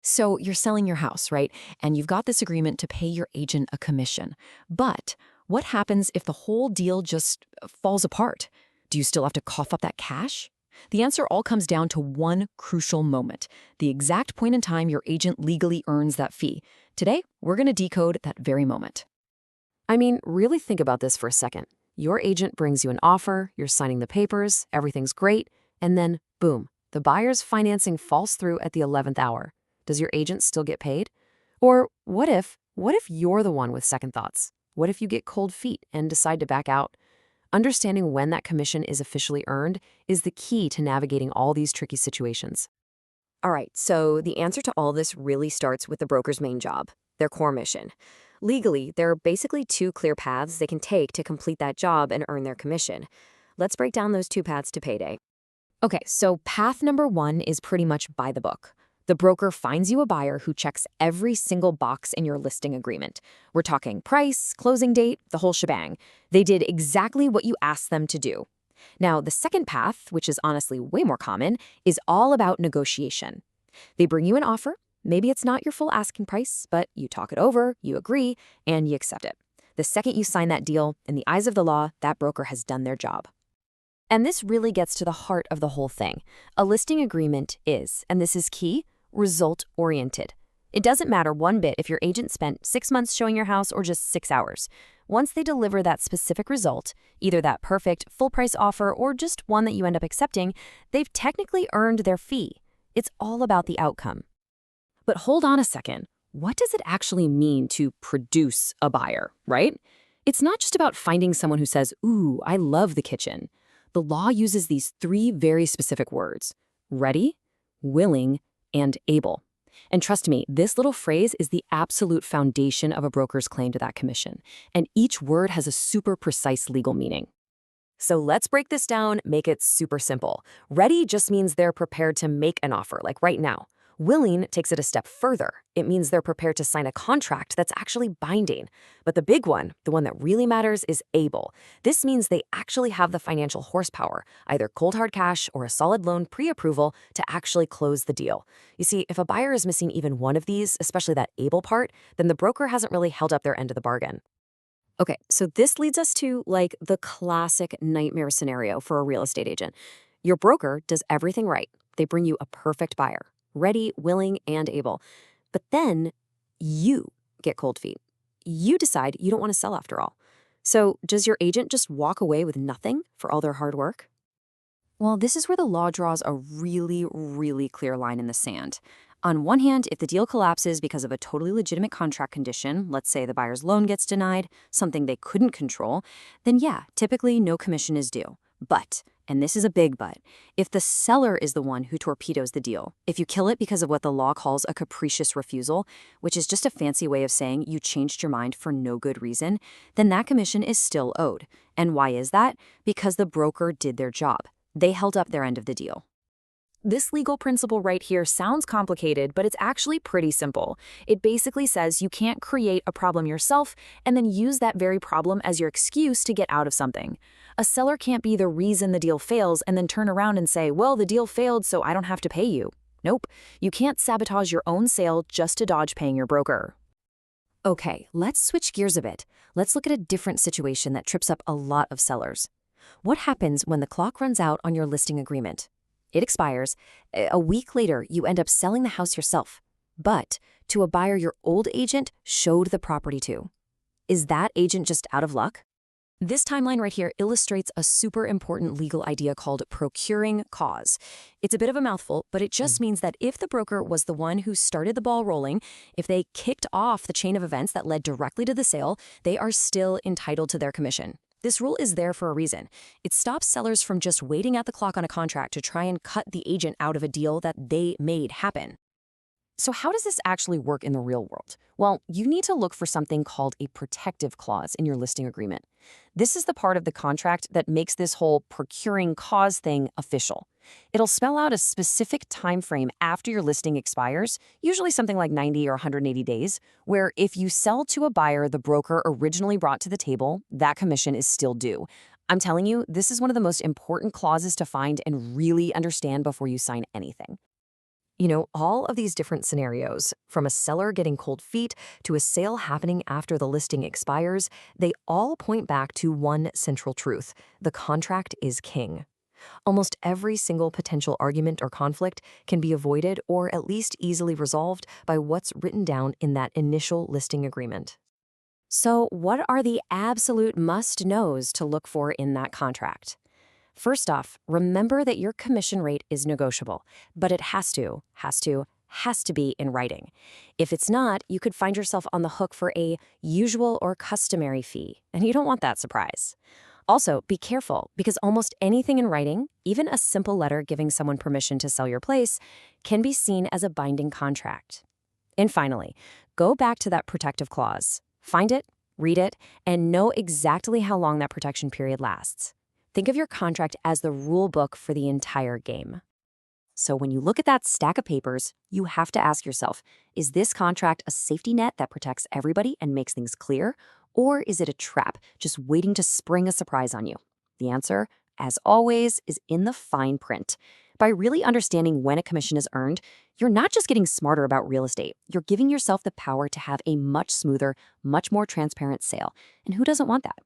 So you're selling your house, right? And you've got this agreement to pay your agent a commission. But what happens if the whole deal just falls apart? Do you still have to cough up that cash? The answer all comes down to one crucial moment, the exact point in time your agent legally earns that fee. Today, we're going to decode that very moment. I mean, really think about this for a second. Your agent brings you an offer, you're signing the papers, everything's great, and then, boom, the buyer's financing falls through at the 11th hour. Does your agent still get paid? Or what if you're the one with second thoughts? What if you get cold feet and decide to back out? Understanding when that commission is officially earned is the key to navigating all these tricky situations. All right, so the answer to all this really starts with the broker's main job, their core mission. Legally, there are basically two clear paths they can take to complete that job and earn their commission. Let's break down those two paths to payday. Okay, so path number one is pretty much by the book. The broker finds you a buyer who checks every single box in your listing agreement. We're talking price, closing date, the whole shebang. They did exactly what you asked them to do. Now, the second path, which is honestly way more common, is all about negotiation. They bring you an offer. Maybe it's not your full asking price, but you talk it over, you agree, and you accept it. The second you sign that deal, in the eyes of the law, that broker has done their job. And this really gets to the heart of the whole thing. A listing agreement is, and this is key, result-oriented. It doesn't matter one bit if your agent spent 6 months showing your house or just 6 hours. Once they deliver that specific result, either that perfect full-price offer or just one that you end up accepting, they've technically earned their fee. It's all about the outcome. But hold on a second. What does it actually mean to produce a buyer, right? It's not just about finding someone who says, "Ooh, I love the kitchen." The law uses these three very specific words: ready, willing, and able. And trust me, this little phrase is the absolute foundation of a broker's claim to that commission. And each word has a super precise legal meaning. So let's break this down, make it super simple. Ready just means they're prepared to make an offer, like right now. Willing takes it a step further. It means they're prepared to sign a contract that's actually binding. But the big one, the one that really matters, is able. This means they actually have the financial horsepower, either cold hard cash or a solid loan pre-approval, to actually close the deal. You see, if a buyer is missing even one of these, especially that able part, then the broker hasn't really held up their end of the bargain. Okay, so this leads us to like the classic nightmare scenario for a real estate agent. Your broker does everything right. They bring you a perfect buyer, ready, willing, and able. But then you get cold feet. You decide you don't want to sell after all. So does your agent just walk away with nothing for all their hard work? Well, this is where the law draws a really, really clear line in the sand. On one hand, if the deal collapses because of a totally legitimate contract condition, let's say the buyer's loan gets denied, something they couldn't control, then yeah, typically no commission is due. But, and this is a big but, if the seller is the one who torpedoes the deal, if you kill it because of what the law calls a capricious refusal, which is just a fancy way of saying you changed your mind for no good reason, then that commission is still owed. And why is that? Because the broker did their job. They held up their end of the deal. This legal principle right here sounds complicated, but it's actually pretty simple. It basically says you can't create a problem yourself and then use that very problem as your excuse to get out of something. A seller can't be the reason the deal fails and then turn around and say, well, the deal failed, so I don't have to pay you. Nope. You can't sabotage your own sale just to dodge paying your broker. Okay, let's switch gears a bit. Let's look at a different situation that trips up a lot of sellers. What happens when the clock runs out on your listing agreement? It expires. A week later, you end up selling the house yourself, but to a buyer your old agent showed the property to. Is that agent just out of luck? This timeline right here illustrates a super important legal idea called procuring cause. It's a bit of a mouthful, but it just means that if the broker was the one who started the ball rolling, if they kicked off the chain of events that led directly to the sale, they are still entitled to their commission. This rule is there for a reason. It stops sellers from just waiting at the clock on a contract to try and cut the agent out of a deal that they made happen. So how does this actually work in the real world? Well, you need to look for something called a protective clause in your listing agreement. This is the part of the contract that makes this whole procuring cause thing official. It'll spell out a specific time frame after your listing expires, usually something like 90 or 180 days, where if you sell to a buyer the broker originally brought to the table, that commission is still due. I'm telling you, this is one of the most important clauses to find and really understand before you sign anything. All of these different scenarios, from a seller getting cold feet to a sale happening after the listing expires, they all point back to one central truth: the contract is king. Almost every single potential argument or conflict can be avoided or at least easily resolved by what's written down in that initial listing agreement. So, what are the absolute must-knows to look for in that contract? First off, remember that your commission rate is negotiable, but it has to be in writing. If it's not, you could find yourself on the hook for a usual or customary fee, and you don't want that surprise. Also, be careful because almost anything in writing, even a simple letter giving someone permission to sell your place, can be seen as a binding contract. And finally, go back to that protective clause. Find it, read it, and know exactly how long that protection period lasts. Think of your contract as the rule book for the entire game. So when you look at that stack of papers, you have to ask yourself, is this contract a safety net that protects everybody and makes things clear? Or is it a trap just waiting to spring a surprise on you? The answer, as always, is in the fine print. By really understanding when a commission is earned, you're not just getting smarter about real estate, you're giving yourself the power to have a much smoother, much more transparent sale. And who doesn't want that?